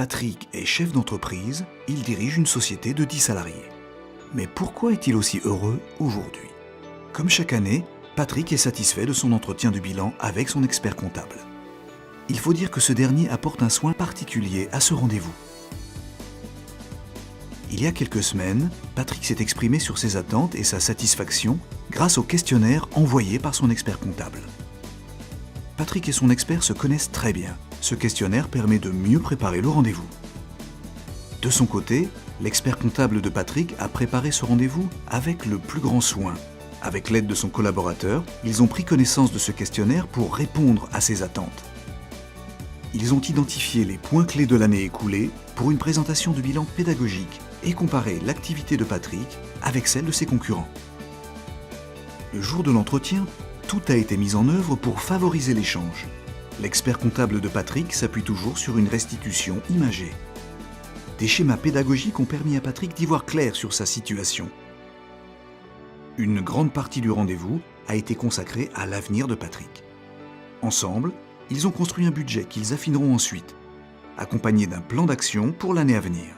Patrick est chef d'entreprise, il dirige une société de 10 salariés. Mais pourquoi est-il aussi heureux aujourd'hui? Comme chaque année, Patrick est satisfait de son entretien de bilan avec son expert comptable. Il faut dire que ce dernier apporte un soin particulier à ce rendez-vous. Il y a quelques semaines, Patrick s'est exprimé sur ses attentes et sa satisfaction grâce au questionnaire envoyé par son expert comptable. Patrick et son expert se connaissent très bien. Ce questionnaire permet de mieux préparer le rendez-vous. De son côté, l'expert comptable de Patrick a préparé ce rendez-vous avec le plus grand soin. Avec l'aide de son collaborateur, ils ont pris connaissance de ce questionnaire pour répondre à ses attentes. Ils ont identifié les points clés de l'année écoulée pour une présentation de bilan pédagogique et comparé l'activité de Patrick avec celle de ses concurrents. Le jour de l'entretien, tout a été mis en œuvre pour favoriser l'échange. L'expert comptable de Patrick s'appuie toujours sur une restitution imagée. Des schémas pédagogiques ont permis à Patrick d'y voir clair sur sa situation. Une grande partie du rendez-vous a été consacrée à l'avenir de Patrick. Ensemble, ils ont construit un budget qu'ils affineront ensuite, accompagné d'un plan d'action pour l'année à venir.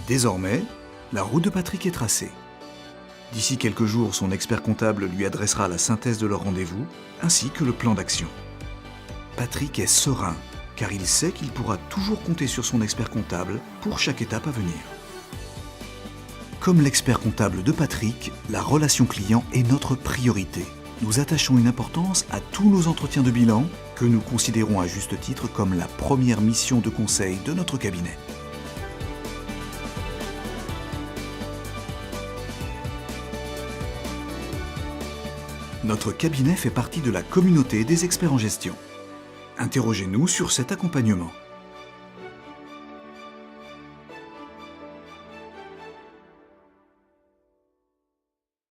Désormais, la route de Patrick est tracée. D'ici quelques jours, son expert comptable lui adressera la synthèse de leur rendez-vous, ainsi que le plan d'action. Patrick est serein, car il sait qu'il pourra toujours compter sur son expert comptable pour chaque étape à venir. Comme l'expert comptable de Patrick, la relation client est notre priorité. Nous attachons une importance à tous nos entretiens de bilan, que nous considérons à juste titre comme la première mission de conseil de notre cabinet. Notre cabinet fait partie de la communauté des experts en gestion. Interrogez-nous sur cet accompagnement.